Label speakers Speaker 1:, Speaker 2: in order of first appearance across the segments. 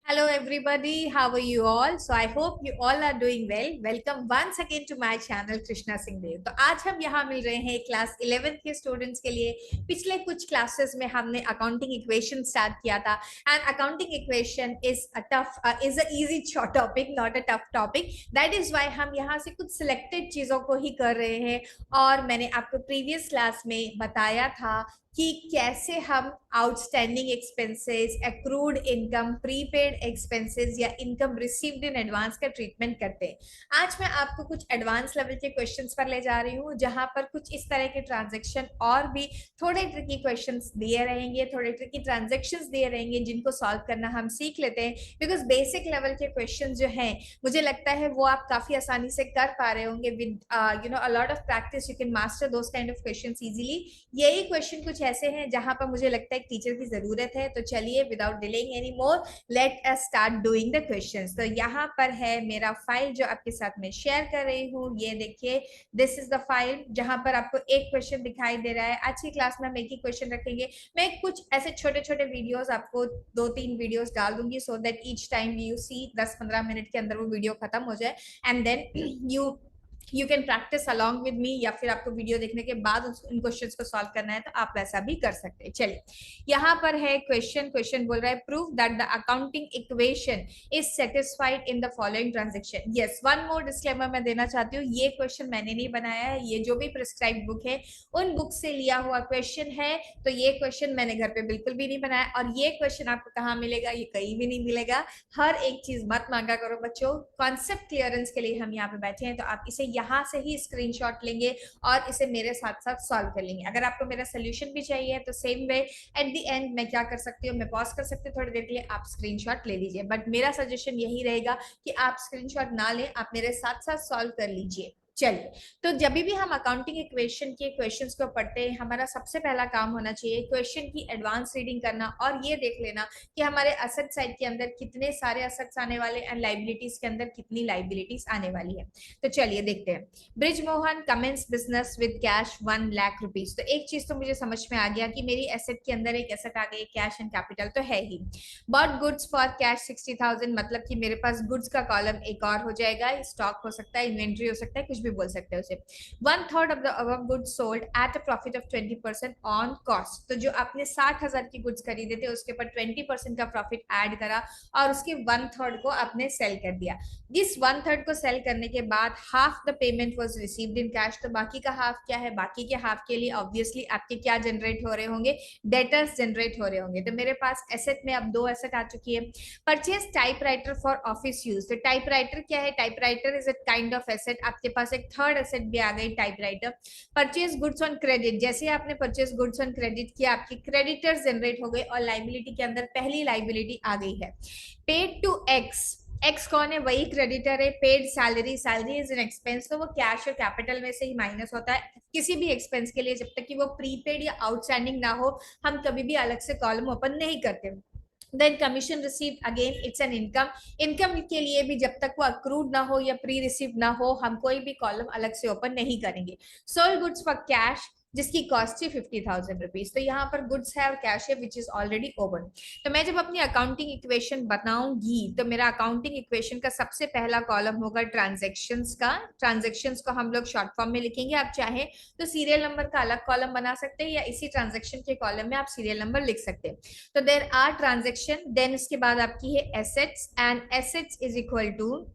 Speaker 1: Hello everybody, how are you all? So I hope you all are doing well. Welcome once again to my channel Krishna Singh Dev. तो आज हम यहाँ मिल रहे हैं class 11th के students के लिए। पिछले कुछ क्लासेस में हमने अकाउंटिंग इक्वेशन स्टार्ट किया था and accounting equation is a tough is a easy topic, not a tough topic. That is why हम यहाँ से कुछ सिलेक्टेड चीजों को ही कर रहे हैं। और मैंने आपको प्रीवियस क्लास में बताया था कि कैसे हम outstanding expenses, accrued income, prepaid expenses या इनकम रिसीव्ड इन एडवांस का ट्रीटमेंट करते हैं। आज मैं आपको कुछ एडवांस लेवल के क्वेश्चंस पर ले जा रही हूँ, जहां पर कुछ इस तरह के ट्रांजेक्शन और भी थोड़े ट्रिकी क्वेश्चंस दिए रहेंगे, थोड़े ट्रिकी ट्रांजेक्शंस दिए रहेंगे, जिनको सॉल्व करना हम सीख लेते हैं। बिकॉज बेसिक लेवल के क्वेश्चन जो हैं, मुझे लगता है वो आप काफी आसानी से कर पा रहे होंगे। With a lot of practice you can master those kind of questions easily. यही क्वेश्चन कुछ ऐसे हैं जहां पर मुझे लगता है टीचर की जरूरत है। तो चलिए without delaying any more, let us start doing the questions. तो यहाँ पर है मेरा फाइल जो आपके साथ में शेयर कर रही हूँ। ये देखिए, दिस इज द फाइल जहां पर आपको एक क्वेश्चन दिखाई दे रहा है। आज की क्लास में हम एक ही क्वेश्चन रखेंगे। मैं कुछ ऐसे छोटे छोटे वीडियोस आपको 2-3 वीडियोस डाल दूंगी, so that each time you see 10-15 minute के अंदर वो वीडियो खत्म हो जाए and then you can practice along with me, या फिर आपको वीडियो देखने के बाद इन क्वेश्चंस को सॉल्व करना है तो आप वैसा भी कर सकते हैं। चलिए, यहाँ पर है क्वेश्चन बोल रहा है prove that the accounting equation is satisfied in the following transaction. Yes, one more disclaimer मैं देना चाहती हूँ, ये क्वेश्चन मैंने नहीं बनाया है। ये जो भी प्रिस्क्राइब बुक है उन बुक से लिया हुआ क्वेश्चन है। तो ये क्वेश्चन मैंने घर पे बिल्कुल भी नहीं बनाया। और ये क्वेश्चन आपको कहाँ मिलेगा? ये कहीं भी नहीं मिलेगा। हर एक चीज मत मांगा करो बच्चों, कॉन्सेप्ट क्लियरेंस के लिए हम यहाँ पे बैठे हैं। तो आप इसे यहाँ से ही स्क्रीनशॉट लेंगे और इसे मेरे साथ साथ सॉल्व कर लेंगे। अगर आपको मेरा सोल्यूशन भी चाहिए तो same way at the end मैं क्या कर सकती हूँ, मैं पॉज कर सकती हूँ थोड़ी देर के लिए, आप स्क्रीनशॉट ले लीजिए। बट मेरा सजेशन यही रहेगा कि आप स्क्रीनशॉट ना लें, आप मेरे साथ साथ सॉल्व कर लीजिए। चलिए, तो जब भी हम अकाउंटिंग इक्वेशन के क्वेश्चंस को पढ़ते हैं, हमारा सबसे पहला काम होना चाहिए क्वेश्चन की एडवांस रीडिंग करना और ये देख लेना कि हमारे असेट साइड के अंदर कितने सारे असेट्स आने वाले एंड लाइबिलिटीज के अंदर कितनी लाइबिलिटीज आने वाली है। तो चलिए देखते हैं। Brijmohan commences business with cash 1 lakh rupees. तो एक चीज तो मुझे समझ में आ गया कि मेरी एसेट के अंदर एक एसेट आ गई, कैश एंड कैपिटल तो है ही। बॉट गुड्स फॉर कैश 60,000, मतलब कि मेरे पास गुड्स का कॉलम एक और हो जाएगा। स्टॉक हो सकता है, इन्वेंट्री हो सकता है, कुछ भी बोल सकते हैं उसे। 1/3 of the above goods sold at a profit of 20% on cost. तो जो आपने 60,000 की गुड्स खरीदे थे उसके ऊपर 20% का प्रॉफिट ऐड करा और उसके 1/3 को आपने सेल कर दिया। इस 1/3 को सेल करने के बाद half the payment was received in cash. तो बाकी का हाफ क्या है? बाकी के हाफ के लिए ऑब्वियसली आपके क्या जनरेट हो रहे होंगे? डेटर्स जनरेट हो रहे होंगे। तो मेरे पास एसेट में अब 2 एसेट आ चुकी है। Purchase typewriter for office use. तो टाइपराइटर क्या है? Typewriter is a kind of asset. आपके पास एक थर्ड एसेट भी आ गई, typewriter. Purchase goods on credit, जैसे आपने परचेज गुड्स ऑन क्रेडिट किया, आपकी क्रेडिटर्स जनरेट हो गए और लाइबिलिटी के अंदर पहली लाइबिलिटी आ गई है। पेड टू एक्स, एक्स कौन है? वही क्रेडिटर है। Paid salary, salary is an expense, तो वो कैश और कैपिटल में से ही माइनस होता है किसी भी एक्सपेंस के लिए। जब तक कि वो प्रीपेड या आउटस्टैंडिंग ना हो, हम कभी भी अलग से कॉलम ओपन नहीं करते। Then commission receive, again it's an income. Income के लिए भी जब तक वो अक्रूड ना हो या प्री रिसीव ना हो, हम कोई भी कॉलम अलग से ओपन नहीं करेंगे। सोल्ड गुड्स फॉर कैश, जिसकी कॉस्ट थी 50,000 रुपीज। तो यहाँ पर गुड्स है और कैश है विच इज ऑलरेडी ओपन। तो मैं जब अपनी अकाउंटिंग इक्वेशन बनाऊंगी तो मेरा अकाउंटिंग इक्वेशन का सबसे पहला कॉलम होगा ट्रांजेक्शन्स का। ट्रांजेक्शन्स को हम लोग शॉर्ट फॉर्म में लिखेंगे। आप चाहे तो सीरियल नंबर का अलग कॉलम बना सकते हैं या इसी ट्रांजेक्शन के कॉलम में आप सीरियल नंबर लिख सकते हैं। तो देर आर ट्रांजेक्शन, देन उसके बाद आपकी है assets, and assets is equal to,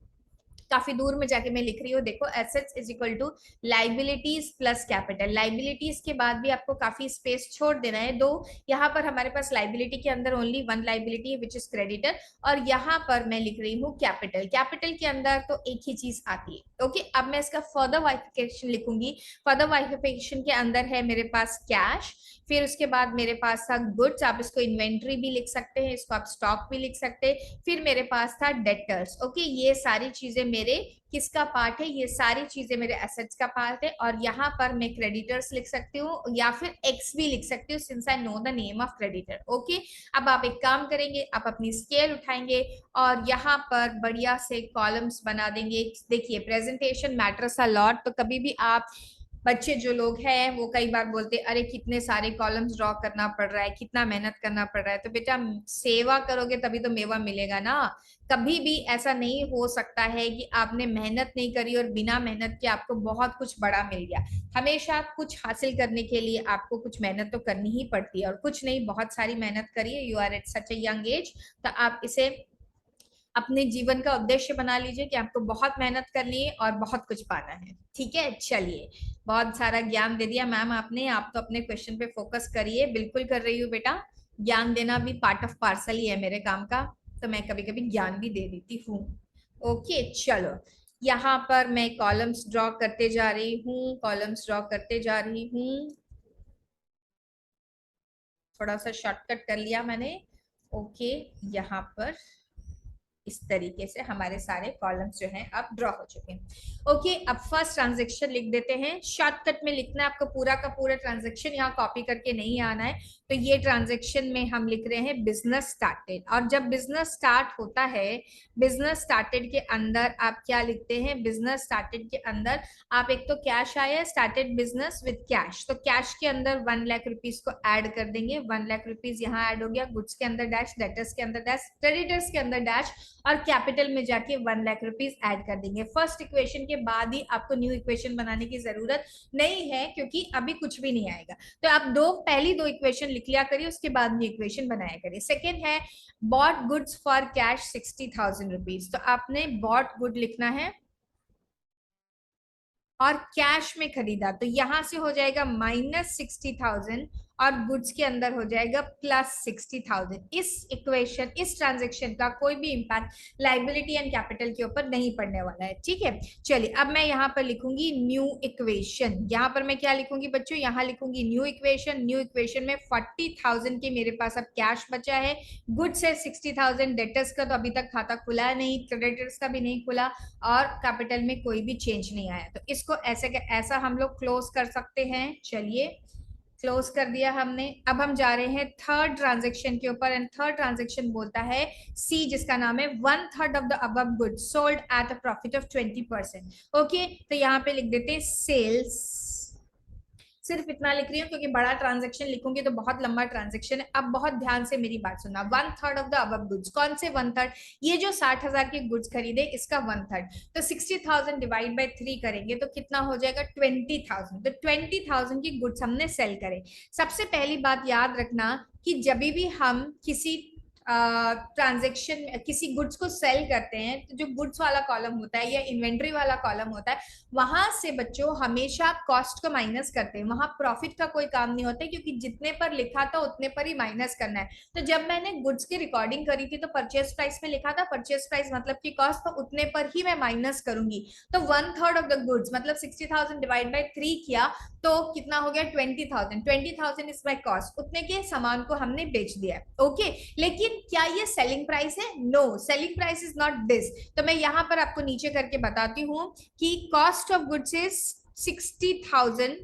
Speaker 1: काफी दूर में जाके मैं लिख रही हूँ, देखो, assets is equal to liabilities plus capital. Liabilities के बाद भी आपको काफी स्पेस छोड़ देना है। दो, यहाँ पर हमारे पास लाइबिलिटी के अंदर ओनली वन लाइबिलिटी है विच इज क्रेडिटर, और यहाँ पर मैं लिख रही हूँ कैपिटल। कैपिटल के अंदर तो एक ही चीज आती है। ओके, अब मैं इसका फर्दर वाइफिकेशन लिखूंगी। फर्दर वाइफिकेशन के अंदर है मेरे पास कैश, फिर उसके बाद मेरे पास था गुड्स, आप इसको इन्वेंट्री भी लिख सकते हैं, इसको आप स्टॉक भी लिख सकते हैं। फिर मेरे पास था डेटर्स। ओके, ये सारी चीजें मेरे किसका पार्ट है? ये सारी चीजें मेरे एसेट्स का पार्ट है। और यहाँ पर मैं क्रेडिटर्स लिख सकती हूँ या फिर एक्स भी लिख सकती हूँ, since I know the name of creditor. Okay, अब आप एक काम करेंगे, आप अपनी स्केल उठाएंगे और यहाँ पर बढ़िया से कॉलम्स बना देंगे। देखिए, प्रेजेंटेशन मैटर्स अ लॉट, तो कभी भी आप बच्चे जो लोग हैं वो कई बार बोलते हैं अरे कितने सारे कॉलम्स ड्रॉ करना पड़ रहा है, कितना मेहनत करना पड़ रहा है। तो बेटा सेवा करोगे तभी तो मेवा मिलेगा ना। कभी भी ऐसा नहीं हो सकता है कि आपने मेहनत नहीं करी और बिना मेहनत के आपको बहुत कुछ बड़ा मिल गया। हमेशा कुछ हासिल करने के लिए आपको कुछ मेहनत तो करनी ही पड़ती है, और कुछ नहीं, बहुत सारी मेहनत करिए। You are at such a young age, तो आप इसे अपने जीवन का उद्देश्य बना लीजिए कि आपको बहुत मेहनत करनी है और बहुत कुछ पाना है। ठीक है, चलिए, बहुत सारा ज्ञान दे दिया मैम आपने। आप तो अपने क्वेश्चन पे फोकस करिए। बिल्कुल कर रही हूँ बेटा, ज्ञान देना भी पार्ट ऑफ पार्सल ही है मेरे काम का, तो मैं कभी कभी ज्ञान भी दे देती हूँ। ओके चलो, यहाँ पर मैं कॉलम्स ड्रॉ करते जा रही हूँ, कॉलम्स ड्रॉ करते जा रही हूँ। थोड़ा सा शॉर्टकट कर लिया मैंने। ओके, यहाँ पर इस तरीके से हमारे सारे कॉलम्स जो हैं अब ड्रॉ हो चुके हैं। ओके, अब फर्स्ट ट्रांजेक्शन लिख देते हैं। शॉर्टकट में लिखना है आपको, पूरा का पूरा ट्रांजेक्शन यहाँ कॉपी करके नहीं आना है। तो ये ट्रांजेक्शन में हम लिख रहे हैं बिजनेस स्टार्टेड, और जब बिजनेस स्टार्ट होता है, बिजनेस स्टार्टेड के अंदर आप क्या लिखते हैं? बिजनेस स्टार्टेड के अंदर आप एक तो कैश आया, स्टार्टेड बिजनेस विद कैश, तो कैश के अंदर 1 लाख रुपीज को ऐड कर देंगे। 1 लाख रुपीज यहाँ ऐड हो गया, गुड्स के अंदर डैश, डेटर्स के अंदर डैश, क्रेडिटर्स के अंदर डैश, और कैपिटल में जाके 1 लाख रुपीज ऐड कर देंगे। फर्स्ट इक्वेशन के बाद ही आपको न्यू इक्वेशन बनाने की जरूरत नहीं है, क्योंकि अभी कुछ भी नहीं आएगा। तो आप पहली दो इक्वेशन लिख लिया करिए, उसके बाद न्यू इक्वेशन बनाया करिए। सेकेंड है bought goods for cash 60,000 rupees, तो आपने बॉट गुड लिखना है और कैश में खरीदा, तो यहां से हो जाएगा -60,000 और गुड्स के अंदर हो जाएगा +60,000। इस इक्वेशन, इस ट्रांजेक्शन का कोई भी इंपैक्ट लाइबिलिटी एंड कैपिटल के ऊपर नहीं पड़ने वाला है। ठीक है, चलिए अब मैं यहाँ पर लिखूंगी न्यू इक्वेशन। यहाँ पर मैं क्या लिखूंगी बच्चों? यहाँ लिखूंगी न्यू इक्वेशन। न्यू इक्वेशन में 40,000 के मेरे पास अब कैश बचा है, गुड्स है 60,000, डेटर्स का तो अभी तक खाता खुला नहीं, क्रेडिटर्स का भी नहीं खुला, और कैपिटल में कोई भी चेंज नहीं आया। तो इसको ऐसे ऐसा हम लोग क्लोज कर सकते हैं। चलिए, क्लोज कर दिया हमने। अब हम जा रहे हैं थर्ड ट्रांजेक्शन के ऊपर, एंड थर्ड ट्रांजेक्शन बोलता है सी, जिसका नाम है 1/3 of the above goods sold at a profit of 20%। Okay, तो यहाँ पे लिख देते हैं सेल्स। सिर्फ इतना लिख रही हूँ क्योंकि बड़ा ट्रांजेक्शन लिखूंगी तो बहुत लंबा ट्रांजेक्शन है। अब बहुत ध्यान से मेरी बात सुनना। 1/3 ऑफ द अबव गुड्स, कौन से 1/3? ये जो 60,000 के गुड्स खरीदे इसका 1/3, तो 60,000 डिवाइड बाई 3 करेंगे तो कितना हो जाएगा? 20,000। तो 20,000 की गुड्स हमने सेल करे। सबसे पहली बात याद रखना कि जब भी हम किसी ट्रांजेक्शन किसी गुड्स को सेल करते हैं, तो जो गुड्स वाला कॉलम होता है या इन्वेंट्री वाला कॉलम होता है, वहां से बच्चों हमेशा कॉस्ट को माइनस करते हैं। वहां प्रॉफिट का कोई काम नहीं होता, क्योंकि जितने पर लिखा था उतने पर ही माइनस करना है। तो जब मैंने गुड्स की रिकॉर्डिंग करी थी तो परचेज प्राइस में लिखा था परचेज प्राइस मतलब की कॉस्ट, तो उतने पर ही मैं माइनस करूंगी। तो 1/3 ऑफ द गुड्स मतलब 60,000 डिवाइड बाई 3 किया तो कितना हो गया? 20,000। 20,000 इज माई कॉस्ट, उतने के सामान को हमने बेच दिया है। ओके, लेकिन क्या ये सेलिंग प्राइस है? No, selling price is not this. तो मैं यहां पर आपको नीचे करके बताती हूँ कि cost of goods is 60,000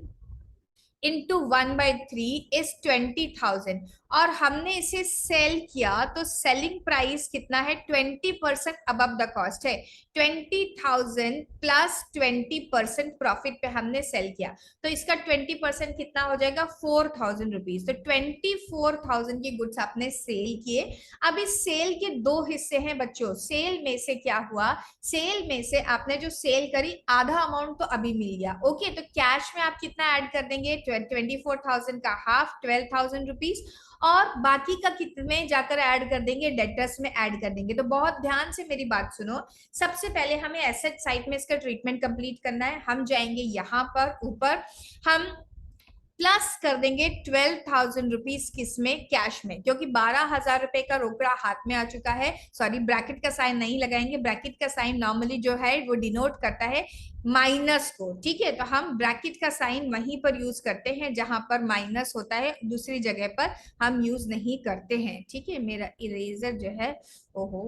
Speaker 1: into 1/3 is 20,000, और हमने इसे सेल किया तो सेलिंग प्राइस कितना है? 20% अबव द कॉस्ट है। 20,000 प्लस 20% प्रॉफिट पे हमने सेल किया, तो इसका 20% कितना हो जाएगा? 4,000 रुपीज। तो 24,000 की गुड्स आपने सेल किए। अब इस सेल के दो हिस्से हैं बच्चों। सेल में से क्या हुआ? सेल में से आपने जो सेल करी आधा अमाउंट तो अभी मिल गया। ओके, तो कैश में आप कितना ऐड कर देंगे? 24,000 का हाफ, 12,000 रुपीज, और बाकी का कितने जाकर ऐड कर देंगे? डेटर्स में ऐड कर देंगे। तो बहुत ध्यान से मेरी बात सुनो। सबसे पहले हमें एसेट साइड में इसका ट्रीटमेंट कंप्लीट करना है। हम जाएंगे यहाँ पर ऊपर, हम प्लस कर देंगे 12,000 रुपीज किसमें? कैश में, क्योंकि 12,000 रुपए का रोकड़ा हाथ में आ चुका है। सॉरी, ब्रैकेट का साइन नहीं लगाएंगे, ब्रैकेट का साइन नॉर्मली जो है वो डिनोट करता है माइनस को। ठीक है, तो हम ब्रैकेट का साइन वहीं पर यूज करते हैं जहां पर माइनस होता है, दूसरी जगह पर हम यूज नहीं करते हैं। ठीक है, मेरा इरेजर जो है, ओहो,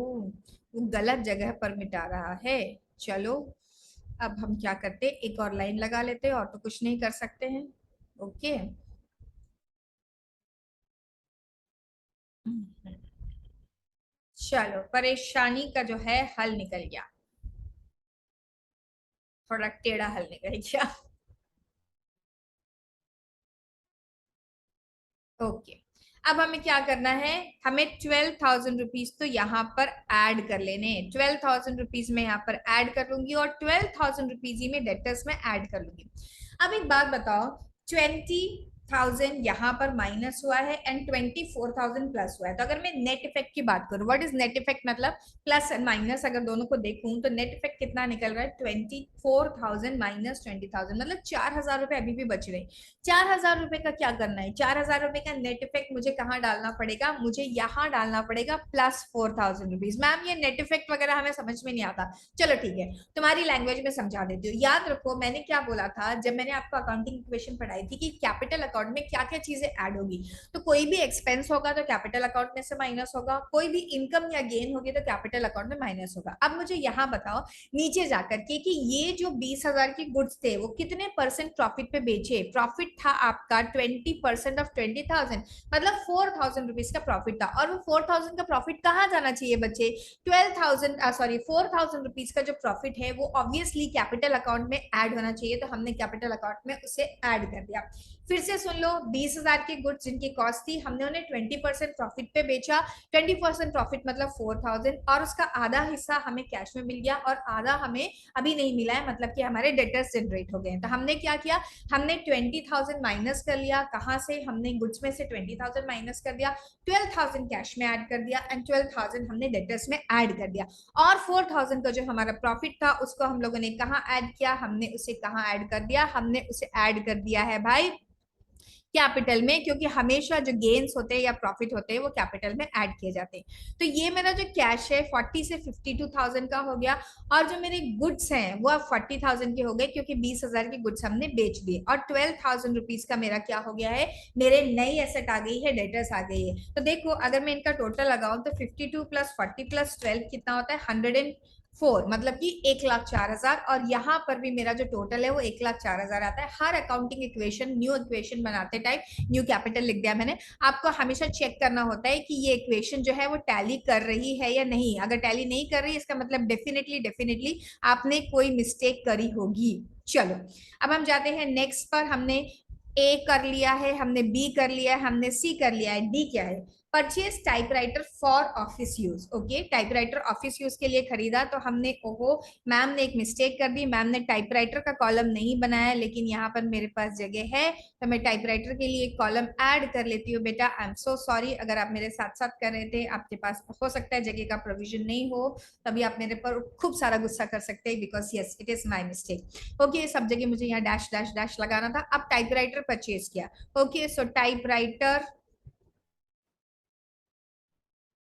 Speaker 1: वो गलत जगह पर मिटा रहा है। चलो, अब हम क्या करते, एक और लाइन लगा लेते हैं, और तो कुछ नहीं कर सकते हैं। ओके, चलो, परेशानी का जो है हल निकल गया, थोड़ा टेढ़ा हल निकल गया। ओके, अब हमें क्या करना है, हमें 12,000 रुपीज तो यहाँ पर ऐड कर लेने हैं। 12,000 रुपीज में यहाँ पर ऐड कर लूंगी और 12,000 रुपीज ही में डेटर्स में ऐड कर लूंगी। अब एक बात बताओ, 20,000 यहाँ पर माइनस हुआ है एंड 24,000 प्लस हुआ है। तो अगर मैं नेट इफेक्ट की बात करूं, व्हाट इज नेट इफेक्ट, मतलब प्लस एंड माइनस अगर दोनों को देखूं तो नेट इफेक्ट कितना निकल रहा है, 24,000 माइनस 20,000, मतलब 4,000 रुपए अभी भी बच रहे हैं। 4,000 रुपए का क्या करना है, 4,000 रुपए का नेट इफेक्ट मुझे कहाँ डालना पड़ेगा, मुझे यहाँ डालना पड़ेगा +4,000 रुपीज। मैम ये नेट इफेक्ट वगैरह हमें समझ में नहीं आता, चलो ठीक है तुम्हारी लैंग्वेज में समझा देती हूँ। याद रखो मैंने क्या बोला था जब मैंने आपको अकाउंटिंग इक्वेशन पढ़ाई थी कि कैपिटल अकाउंट में क्या क्या चीजें ऐड होगी। तो कोई भी एक्सपेंस होगा तो कैपिटल अकाउंट में से माइनस होगा, कोई भी इनकम या गेन होगी तो कैपिटल अकाउंट में माइनस होगा। अब मुझे यहाँ बताओ नीचे जाकर के कि ये जो 20,000 की गुड्स थे वो कितने परसेंट प्रॉफिट पे बेचे। प्रॉफिट था आपका 20% ऑफ 20,000, मतलब 4,000 रुपीज का प्रॉफिट था। और वो 4,000 का प्रॉफिट कहाँ जाना चाहिए बच्चे, 4,000 रुपीज का जो प्रॉफिट है वो ऑब्वियसली कैपिटल अकाउंट में ऐड होना चाहिए। तो हमने कैपिटल अकाउंट में उसे ऐड कर दिया। फिर से सुन लो, 20,000 की गुड्स जिनकी कॉस्ट थी हमने उन्हें 20% प्रॉफिट पे बेचा। 20% प्रॉफिट मतलब 4,000, और उसका आधा हिस्सा हमें कैश में मिल गया और आधा हमें अभी नहीं मिला है, मतलब कि हमारे डेटर्स जनरेट हो गए हैं। तो हमने क्या किया, हमने 20,000 माइनस कर लिया। कहां से, हमने गुड्स में से 20,000 माइनस कर दिया, 12,000 कैश में ऐड कर दिया एंड 12,000 हमने डेटर्स में ऐड कर दिया। और 4,000 का जो हमारा प्रॉफिट था उसको हम लोगों ने कहाँ ऐड किया, हमने उसे कहाँ ऐड कर दिया, हमने उसे ऐड कर दिया है भाई कैपिटल में, क्योंकि हमेशा जो गेन्स होते हैं या प्रॉफिट होते हैं वो कैपिटल में ऐड किए जाते हैं। तो ये मेरा जो कैश है 40 से 52,000 का हो गया, और जो मेरे गुड्स हैं वो अब 40,000 के हो गए क्योंकि 20,000 की गुड्स हमने बेच दिए। और 12,000 रुपीज का मेरा क्या हो गया है, मेरे नई एसेट आ गई है, डेटर्स आ गई है। तो देखो अगर मैं इनका टोटल लगाऊं तो 52 + 40 + 12 कितना होता है, 104, मतलब कि 1,04,000। और यहाँ पर भी मेरा जो टोटल है वो 1,04,000 आता है। हर अकाउंटिंग इक्वेशन, न्यू इक्वेशन बनाते टाइम न्यू कैपिटल लिख दिया मैंने। आपको हमेशा चेक करना होता है कि ये इक्वेशन जो है वो टैली कर रही है या नहीं। अगर टैली नहीं कर रही इसका मतलब डेफिनेटली डेफिनेटली आपने कोई मिस्टेक करी होगी। चलो अब हम जाते हैं नेक्स्ट पर। हमने ए कर लिया है, हमने बी कर लिया है, हमने सी कर लिया है, डी क्या है, purchase typewriter for office use. Okay, typewriter office use के लिए खरीदा। तो हमने, ओहो मैम ने एक मिस्टेक कर दी, मैम ने टाइपराइटर का कॉलम नहीं बनाया, लेकिन यहाँ पर मेरे पास जगह है तो मैं टाइपराइटर के लिए एक कॉलम ऐड कर लेती हूँ। बेटा आई एम सो सॉरी, अगर आप मेरे साथ साथ कर रहे थे, आपके पास हो सकता है जगह का प्रोविजन नहीं हो, तभी आप मेरे पर खूब सारा गुस्सा कर सकते हैं, because yes it is my mistake. Okay, सब जगह मुझे यहाँ डैश डैश डैश लगाना था। अब टाइपराइटर परचेज किया। ओके, सो टाइपराइटर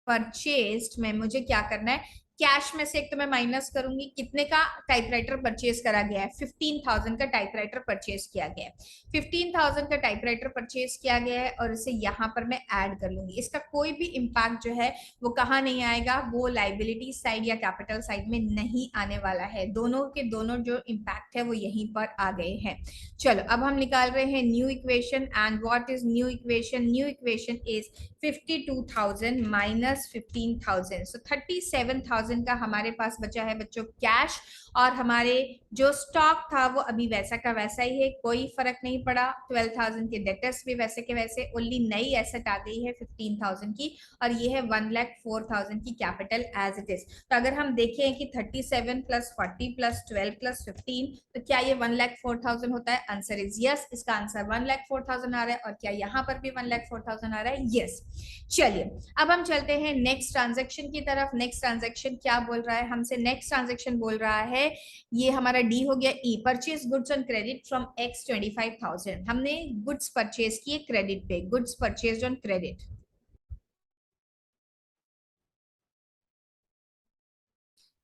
Speaker 1: परचेस्ड में मुझे क्या करना है, कैश में से एक तो मैं माइनस करूंगी, कितने का टाइपराइटर परचेज करा गया है, 15,000 का टाइपराइटर परचेज किया गया है। 15,000 का टाइपराइटर परचेज किया गया है और इसे यहाँ पर मैं ऐड कर लूंगी। इसका कोई भी इम्पैक्ट जो है वो कहाँ नहीं आएगा, वो लाइबिलिटी साइड या कैपिटल साइड में नहीं आने वाला है। दोनों के दोनों जो इम्पैक्ट है वो यहीं पर आ गए हैं। चलो अब हम निकाल रहे हैं new equation. And what is new equation, new equation is 52,000 minus 15,000, सो 37,000 का हमारे पास बचा है बच्चों कैश। और हमारे जो स्टॉक था वो अभी वैसा का वैसा ही है, कोई फर्क नहीं पड़ा। 12,000 के डेटर्स भी वैसे के वैसे, ओनली नई एसेट आ गई है 15,000 की, और ये है 1,04,000 की कैपिटल एज इट इज। तो अगर हम देखें कि 37 + 40 + 12 + 15, तो क्या ये 1,04,000 होता है, आंसर इज यस। इसका आंसर 1,04,000 आ रहा है। और क्या यहाँ पर भी 1,04,000 आ रहा है, यस। चलिए अब हम चलते हैं नेक्स्ट ट्रांजेक्शन की तरफ। नेक्स्ट ट्रांजेक्शन क्या बोल रहा है हमसे, नेक्स्ट ट्रांजेक्शन बोल रहा है, ये हमारा डी हो गया E, purchase goods on credit from x 25,000। हमने गुड्स परचेज किए क्रेडिट पे, goods purchase on credit.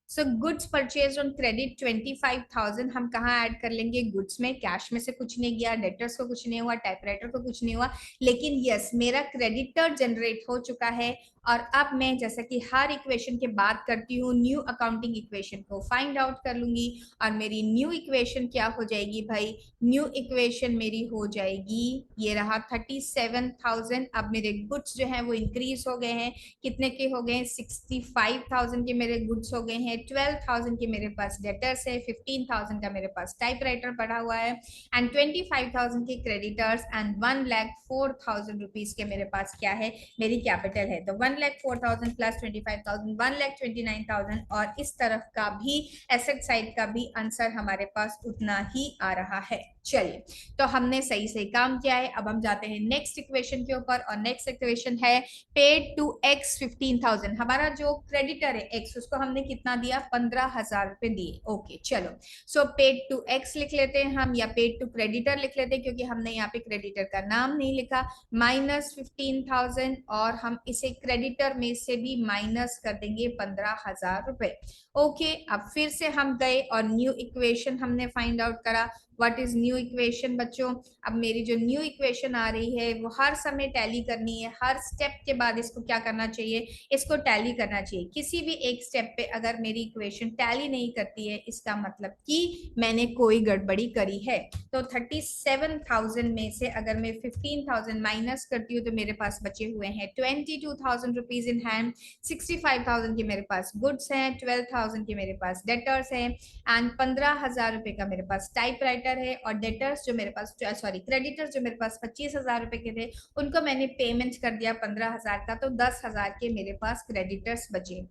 Speaker 1: So goods purchase on credit 25,000 हम कहाँ ऐड कर लेंगे, गुड्स में। कैश में से कुछ नहीं गया, डेटर्स को कुछ नहीं हुआ, टाइपराइटर को कुछ नहीं हुआ, लेकिन यस मेरा क्रेडिटर जनरेट हो चुका है। और अब मैं जैसा कि हर इक्वेशन के बात करती हूँ, न्यू अकाउंटिंग इक्वेशन को फाइंड आउट कर लूंगी। और मेरी न्यू इक्वेशन क्या हो जाएगी भाई, न्यू इक्वेशन मेरी हो जाएगी, ये रहा 37,000। अब मेरे गुड्स जो है वो इंक्रीज हो गए हैं, कितने के हो गए, 65,000 के मेरे गुड्स हो गए हैं। 12,000 के मेरे पास डेटर्स है, 15,000 का मेरे पास टाइपराइटर पड़ा हुआ है एंड 25,000 के क्रेडिटर्स एंड 1,04,000 रुपीज के मेरे पास क्या है, मेरी कैपिटल है। तो 1,04,000 प्लस 25,000 1,29,000 और इस तरफ का भी एसेट साइड का भी आंसर हमारे पास उतना ही आ रहा है। चलिए, तो हमने सही से काम किया है। अब हम जाते हैं नेक्स्ट इक्वेशन के ऊपर और नेक्स्ट इक्वेशन है पेड टू एक्स 15,000। हमारा जो क्रेडिटर है एक्स, उसको हमने कितना दिया, 15,000 रुपए दिए। ओके चलो, सो पेड टू एक्स लिख लेते हैं हम, या पेड टू क्रेडिटर लिख लेते हैं क्योंकि हमने यहाँ पे क्रेडिटर का नाम नहीं लिखा। -15,000 और हम इसे क्रेडिटर में से भी माइनस कर देंगे 15,000 रुपए। ओके, अब फिर से हम गए और न्यू इक्वेशन हमने फाइंड आउट करा। व्हाट इज न्यू इक्वेशन बच्चों? अब मेरी जो न्यू इक्वेशन आ रही है वो हर समय टैली करनी है, हर स्टेप के बाद इसको क्या करना चाहिए, इसको टैली करना चाहिए। किसी भी एक स्टेप पे अगर मेरी इक्वेशन टैली नहीं करती है, इसका मतलब कि मैंने कोई गड़बड़ी करी है। तो 37,000 में से अगर मैं 15,000 माइनस करती हूँ तो मेरे पास बचे हुए हैं 22,000 रुपीज इन हैंड, 65,000 के मेरे पास गुड्स हैं, 12,000 के मेरे पास डेटर्स हैं एंड 15,000 रुपए का मेरे पास टाइपराइटर है। और डेटर्स जो मेरे पास, सॉरी क्रेडिटर्स जो मेरे पास 25,000 रुपए के थे, उनको मैंने पेमेंट कर दिया 15,000 का, तो 10,000 के मेरे पास क्रेडिटर्स बचे।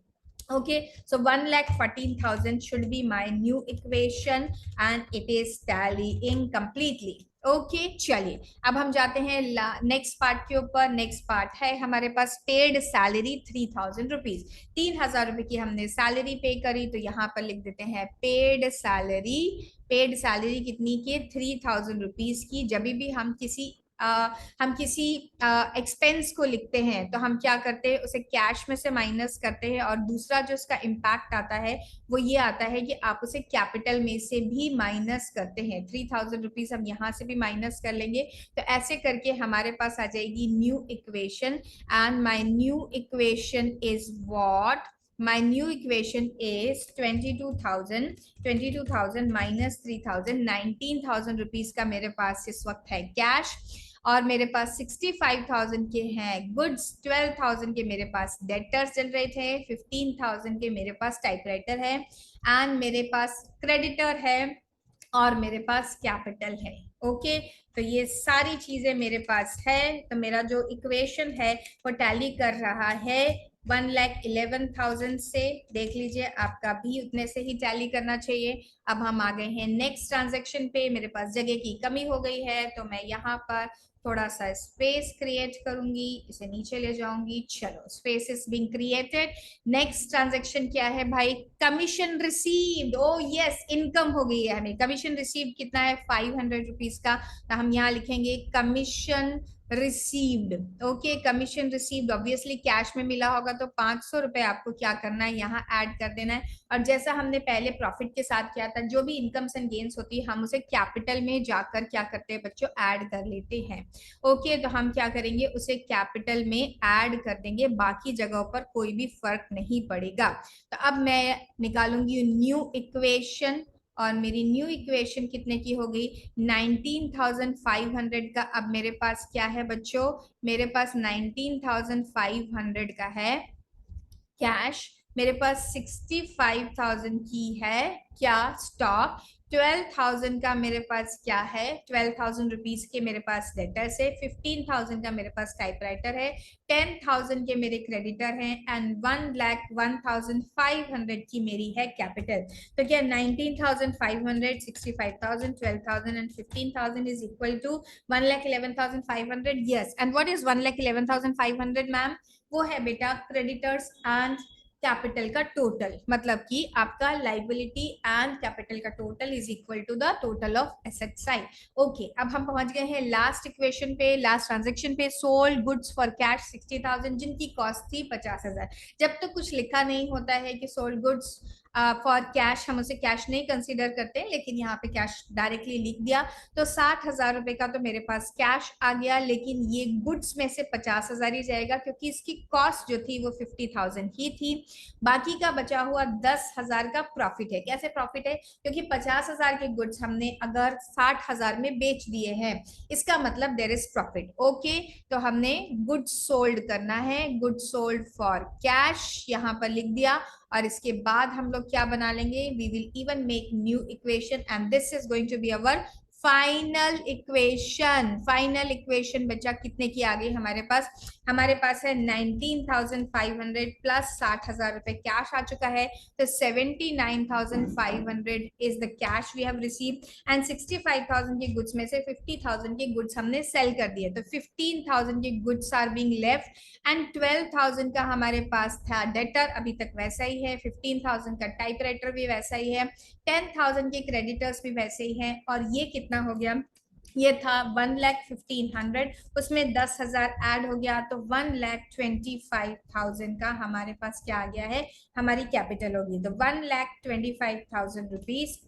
Speaker 1: Okay, so 1,14,000 should be my new equation and it is tallying completely. Okay चलिए, अब हम जाते हैं नेक्स्ट पार्ट के ऊपर। नेक्स्ट पार्ट है हमारे पास पेड सैलरी 3,000 रुपीज। 3,000 रुपए की हमने सैलरी पे करी, तो यहाँ पर लिख देते हैं पेड सैलरी। पेड सैलरी कितनी की? 3,000 रुपीज की। जब भी हम किसी एक्सपेंस को लिखते हैं तो हम क्या करते हैं, उसे कैश में से माइनस करते हैं और दूसरा जो उसका इम्पैक्ट आता है वो ये आता है कि आप उसे कैपिटल में से भी माइनस करते हैं। 3,000 रुपीज हम यहाँ से भी माइनस कर लेंगे, तो ऐसे करके हमारे पास आ जाएगी new equation and my new equation is what? My new equation is 22,000 minus 3,000, 19,000 rupees का मेरे पास इस वक्त है कैश और मेरे पास 65,000 के हैं गुड्स, 12,000 के मेरे पास डेटर्स जनरेट है, 15,000 के मेरे पास टाइपराइटर है एंड मेरे पास क्रेडिटर है और मेरे पास कैपिटल है। ओके, तो ये सारी चीजें मेरे पास है। तो मेरा जो इक्वेशन है वो टैली कर रहा है 1,11,000 से। देख लीजिए, आपका भी उतने से ही टैली करना चाहिए। अब हम आ गए हैं नेक्स्ट ट्रांजैक्शन पे। मेरे पास जगह की कमी हो गई है तो मैं यहाँ पर थोड़ा सा स्पेस क्रिएट करूंगी, इसे नीचे ले जाऊंगी। चलो, space is being created. Next transaction क्या है भाई? Commission received. ओ यस, इनकम हो गई है हमें। कमीशन रिसीव्ड कितना है? 500 रुपीज का। तो हम यहाँ लिखेंगे commission received. Okay, commission received obviously cash में मिला होगा तो 500 रुपए आपको क्या करना है, यहाँ ऐड कर देना है। और जैसा हमने पहले प्रॉफिट के साथ किया था, जो भी इनकम्स एंड गेन्स होती है हम उसे कैपिटल में जाकर क्या करते हैं बच्चों, ऐड कर लेते हैं। ओके, तो हम क्या करेंगे, उसे कैपिटल में ऐड कर देंगे, बाकी जगहों पर कोई भी फर्क नहीं पड़ेगा। तो अब मैं निकालूंगी न्यू इक्वेशन और मेरी न्यू इक्वेशन कितने की हो गई? 19,500 का। अब मेरे पास क्या है बच्चों? मेरे पास 19,500 का है कैश, मेरे पास 65,000 की है क्या स्टॉक, 12,000 का मेरे पास क्या है, 12,000 रुपीज के मेरे पास डेटर्स है, 15,000 का मेरे पास टाइपराइटर है, 10,000 के मेरे क्रेडिटर हैं एंड 1,01,500 की मेरी है कैपिटल। तो क्या 19,500, 65,000, 12,000 and 15,000 is equal to 1,11,500? Yes. And what is 1,11,500 ma'am? वो है बेटा क्रेडिटर्स एंड कैपिटल का टोटल, मतलब कि आपका लाइबिलिटी एंड कैपिटल का total is equal to the total of asset side. Okay, अब हम पहुंच गए हैं लास्ट इक्वेशन पे, लास्ट ट्रांजैक्शन पे। सोल्ड गुड्स फॉर कैश 60,000 जिनकी कॉस्ट थी 50,000। जब तक कुछ लिखा नहीं होता है कि सोल्ड गुड्स फॉर कैश, हम उसे कैश नहीं कंसीडर करते, लेकिन यहाँ पे कैश डायरेक्टली लिख दिया तो 60,000 रुपए का तो मेरे पास कैश आ गया, लेकिन ये गुड्स में से 50,000 ही जाएगा क्योंकि इसकी कॉस्ट जो थी वो 50,000 ही थी। बाकी का बचा हुआ 10,000 का प्रॉफिट है। कैसे प्रॉफिट है? क्योंकि 50,000 के गुड्स हमने अगर 60,000 में बेच दिए हैं, इसका मतलब देयर इज प्रॉफिट। ओके, तो हमने गुड्स सोल्ड करना है, गुड्स सोल्ड फॉर कैश यहाँ पर लिख दिया और इसके बाद हम लोग लोग क्या बना लेंगे, we will even make new equation and this is going to be our final equation. Final equation बच्चा कितने की आ गई हमारे पास है 19,500 प्लस 60,000 रुपए कैश आ चुका है। तो 79,500 is the cash we have receive and 65,000 के गुड्स में से 50,000 के गुड्स हमने सेल कर दिए। तो 15,000 के goods are being left and 12,000 का हमारे पास था डेटर, अभी तक वैसा ही है। 15,000 का टाइपराइटर भी वैसा ही है। 10,000 के क्रेडिटर्स भी वैसे ही हैं। और ये कितना हो गया, ये था 1,15,100, उसमें 10,000 ऐड हो गया तो 1,25,000 का हमारे पास क्या आ गया है, हमारी कैपिटल होगी। तो 1,25,000 रुपीज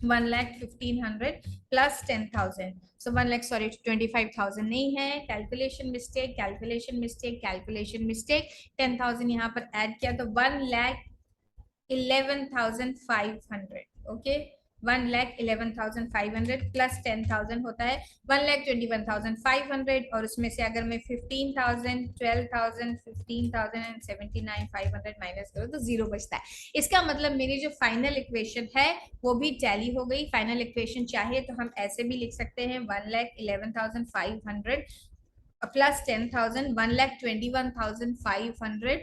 Speaker 1: 1,15,100 प्लस 10,000, सो 1 लाख, सॉरी 25,000 नहीं है, calculation mistake, calculation mistake, calculation mistake. 10,000 यहाँ पर ऐड किया तो 1,11,500, ओके 1,11,500 प्लस 10,000 होता है 1,21,500। और उसमें से अगर मैं 15,000, 12,000, 15,000 एंड 79,500 माइनस करूँ तो जीरो बचता है। इसका मतलब मेरी जो फाइनल इक्वेशन है वो भी टैली हो गई। फाइनल इक्वेशन चाहे तो हम ऐसे भी लिख सकते हैं 1,11,500 प्लस 10,000, 1,21,500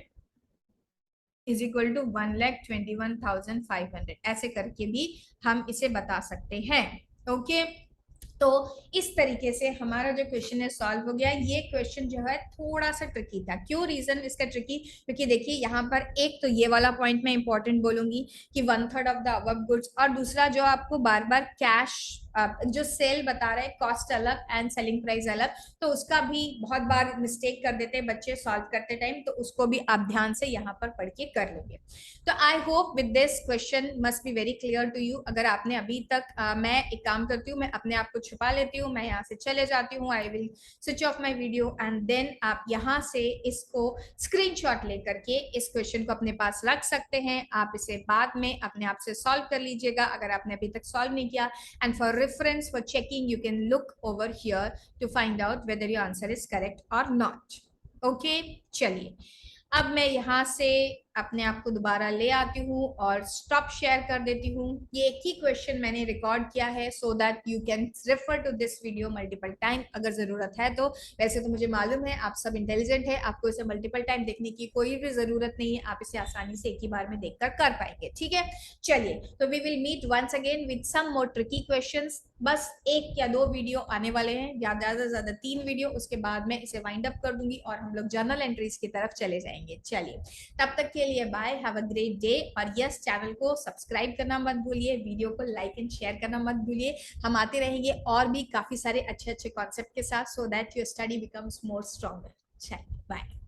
Speaker 1: इज इक्वल टू 1,21,500, ऐसे करके भी हम इसे बता सकते हैं। ओके, तो इस तरीके से हमारा जो क्वेश्चन है सॉल्व हो गया। ये क्वेश्चन जो है थोड़ा सा ट्रिकी था। क्यों रीजन इसका ट्रिकी, क्योंकि देखिए यहाँ पर एक तो ये वाला पॉइंट मैं इंपॉर्टेंट बोलूंगी कि 1/3 ऑफ द अबव गुड्स, और दूसरा जो आपको बार बार कैश जो सेल बता रहे हैं कॉस्ट अलग एंड सेलिंग प्राइस अलग, तो उसका भी बहुत बार मिस्टेक कर देते हैं बच्चे सॉल्व करते टाइम, तो उसको भी आप ध्यान से यहाँ पर पढ़ के कर लोगे। तो I hope with this question must be very clear to you. अगर आपने अभी तक मैं एक काम करती हूँ, मैं अपने आप को छुपा लेती हूँ, मैं यहाँ से चले जाती हूँ, I will switch off my video and then आप यहाँ से इसको स्क्रीनशॉट लेकर के इस क्वेश्चन को अपने पास रख सकते हैं। आप इसे बाद में अपने आप से सॉल्व कर लीजिएगा अगर आपने अभी तक सॉल्व नहीं किया। And for reference for checking you can look over here to find out whether your answer is correct or not. Okay, चलिए अब मैं यहाँ से अपने आप को दोबारा ले आती हूँ और स्टॉप शेयर कर देती हूँ। ये एक ही क्वेश्चन मैंने रिकॉर्ड किया है so that you can refer to this video multiple time अगर जरूरत है तो। वैसे तो मुझे मालूम है आप सब इंटेलिजेंट है, आपको इसे मल्टीपल टाइम देखने की कोई भी जरूरत नहीं है, आप इसे आसानी से एक ही बार में देखकर कर पाएंगे। ठीक है, चलिए तो we will meet once again with some more tricky questions. बस 1 या 2 वीडियो आने वाले हैं, ज्यादा से ज्यादा 3 वीडियो, उसके बाद मैं इसे वाइंड अप कर दूंगी और हम लोग जर्नल एंट्रीज की तरफ चले जाएंगे। चलिए तब तक के लिए bye, have a great day. और यस, चैनल को सब्सक्राइब करना मत भूलिए, वीडियो को लाइक एंड शेयर करना मत भूलिए। हम आते रहेंगे और भी काफी सारे अच्छे अच्छे कॉन्सेप्ट के साथ so that your study becomes more stronger. चलिए बाय।